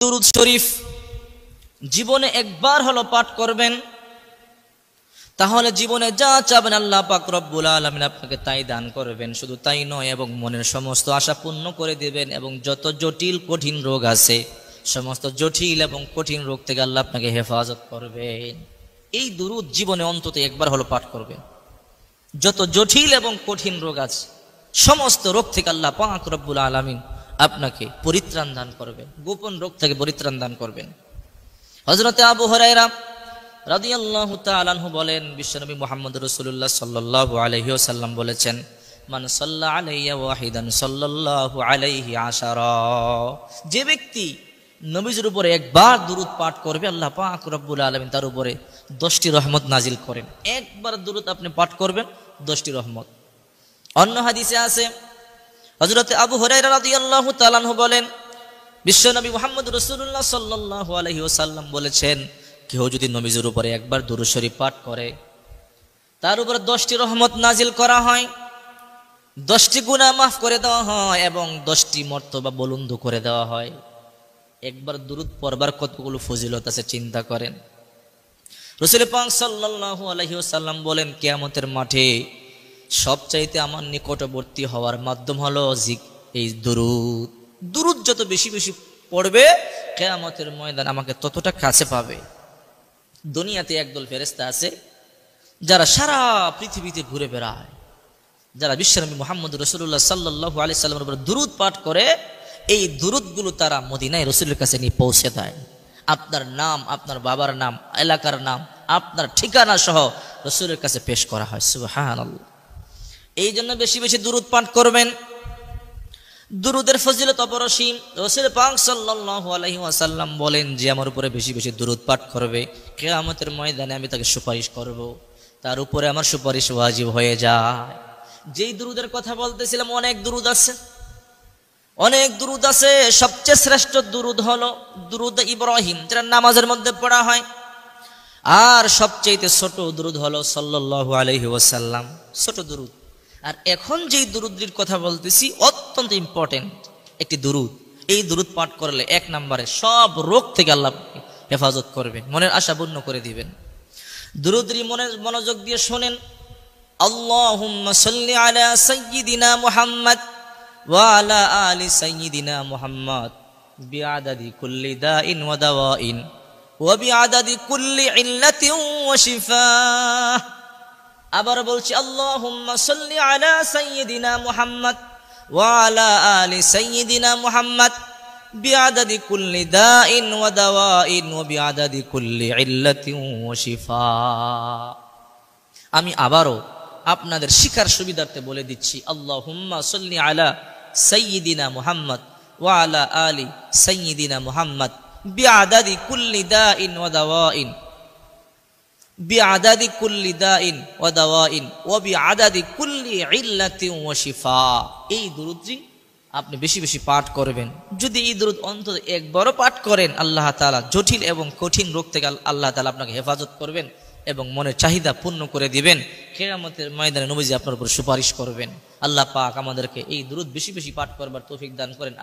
দুরূদ শরীফ জীবনে একবার হলো পাঠ করবেন, তাহলে জীবনে যা চাবেন আল্লাহ পাক রব্বুল আলামিন আপনাকে তাই দান করবেন। শুধু তাই নয়, এবং মনের সমস্ত আশা পূর্ণ করে দেবেন, এবং যত জটিল কঠিন রোগ আছে সমস্ত জটিল এবং কঠিন রোগ থেকে আল্লাহ আপনাকে হেফাজত করবেন। এই দুরূদ জীবনে অন্তত একবার হলো পাঠ করবেন। যত জটিল এবং কঠিন রোগ আছে সমস্ত রোগ থেকে আল্লাহ পাক রব্বুল আলামিন আপনাকে পরিত্রাণ দান করবেন, গোপন রোগ থেকে পরিত্রাণ দান করবেন। হযরত আবু হুরায়রা রাদিয়াল্লাহু তাআলা আনহু বলেন, বিশ্বনবী মুহাম্মদ রাসূলুল্লাহ সাল্লাল্লাহু আলাইহি ওয়াসাল্লাম বলেছেন, মান সাল্লা আলাইয়া ওয়াহিদান সাল্লাল্লাহু আলাইহি আশারা। যে ব্যক্তি নবীর উপরে একবার দুরূদ পাঠ করবে আল্লাহ পাক রব্বুল আলামিন তার উপরে 10টি রহমত নাজিল করেন। একবার দুরূদ আপনি পাঠ করবেন, 10টি রহমত। অন্য হাদিসে আছে, হযরত আবু হুরায়রা রাদিয়াল্লাহু তাআলা আনহু বলেন, বিশ্বনবী মুহাম্মদ রাসূলুল্লাহ সাল্লাল্লাহু আলাইহি ওয়াসাল্লাম বলেছেন, কেউ যদি নবীর উপরে একবার দুরূদ শরীফ পাঠ করে তার উপরে 10টি রহমত নাজিল করা হয়, 10টি গুনাহ মাফ করে দেওয়া হয়, এবং 10টি মর্তবা বুলন্দ করে দেওয়া হয়। একবার দুরূদ পড়বার কতগুলো ফজিলত আছে চিন্তা করেন। রাসূল পাক সাল্লাল্লাহু আলাইহি ওয়াসাল্লাম বলেন, কিয়ামতের মাঠে সবচাইতে আমার নিকটবর্তী হওয়ার মাধ্যম হলো এই দুরূদ। দুরূদ যত বেশি বেশি পড়বে কিয়ামতের ময়দান আমাকে ততটা কাছে পাবে। দুনিয়াতে একদল ফেরেশতা আছে যারা সারা পৃথিবীতে ঘুরে বেড়ায়, যারা বিশ্বনবী মুহাম্মদ রাসূলুল্লাহ সাল্লাল্লাহু আলাইহি সাল্লামের উপর দুরূদ পাঠ করে, এই দুরূদগুলো তারা মদিনায় রাসূলের কাছে নিয়ে পৌঁছে দেয়। আপনার নাম, আপনার বাবার নাম, এলাকার নাম, আপনার ঠিকানা সহ রাসূলের কাছে পেশ করা হয়। সুবহানাল্লাহ। এই জন্য বেশি বেশি দুরূদ পাঠ করবেন। দুরূদের ফজিলত অপরিসীম। রাসূল পাক সাল্লাল্লাহু আলাইহি ওয়াসাল্লাম বলেন, যে আমার উপরে বেশি বেশি দুরূদ পাঠ করবে কিয়ামতের ময়দানে আমি তাকে সুপারিশ করব, তার উপরে আমার সুপারিশ ওয়াজিব হয়ে যায়। যেই দুরূদের কথা বলতেছিলাম, অনেক দুরূদ আছে, অনেক দুরূদ আছে। সবচেয়ে শ্রেষ্ঠ দুরূদ হলো দুরূদ ইব্রাহিম, যেটা নামাজের মধ্যে পড়া হয়। আর সবচেয়ে ছোট দুরূদ হলো সাল্লাল্লাহু আলাইহি ওয়াসাল্লাম, ছোট দুরূদ। আর এখন যেই দুরূদটির কথা বলতেছি অত্যন্ত ইম্পর্টেন্ট একটি দুরূদ। এই দুরূদ পাঠ করলে 1 নম্বরে সব রোগ থেকে আল্লাহ হেফাজত করবেন, মনের আশা পূর্ণ করে দিবেন। দুরূদটি মনোযোগ দিয়ে শোনেন। আল্লাহুম্মা সাল্লি আলা সাইয়্যিদিনা মুহাম্মদ ওয়া আলা আলি সাইয়্যিদিনা মুহাম্মদ বিআদাদি কুল্লি দাইন ওয়া দাওয়াইন ওয়া বিআদাদি কুল্লি ইল্লাতিন ওয়া শিফা। আবার বলছি, আল্লাহুম্মা সাল্লি আলা সাইয়্যিদিনা মুহাম্মদ ওয়া আলা আলি সাইয়্যিদিনা মুহাম্মদ বিআদাদি কুল্লি দাইন ওয়া দাওয়াইন ওয়া বিআদাদি কুল্লি ইল্লাতিন ওয়া শিফা। আমি আবারও আপনাদের শিখার সুবিধার্থে বলে দিচ্ছি, আল্লাহুম্মা সাল্লি আলা সাইয়্যিদিনা মুহাম্মদ ওয়া আলা আলি সাইয়্যিদিনা মুহাম্মদ বিআদাদি কুল্লি দাইন ওয়া দাওয়াইন বিআদাদি কুল্লি দাইন ওয়া দাওয়াইন ওয়া বিআদাদি কুল্লি ইল্লাতিন ওয়া শিফা। এই দুরূদটি আপনি বেশি বেশি পাঠ করবেন। যদি এই দুরূদ অন্তত একবারও পাঠ করেন, আল্লাহ তাআলা জটিল এবং কঠিন রোগ থেকে আল্লাহ তাআলা আপনাকে হেফাজত করবেন এবং মনের চাহিদা পূর্ণ করে দিবেন। কিয়ামতের ময়দানে নবীজি আপনার উপর সুপারিশ করবেন। আল্লাহ পাক আমাদেরকে এই দুরূদ বেশি বেশি পাঠ করবার তৌফিক দান করেন।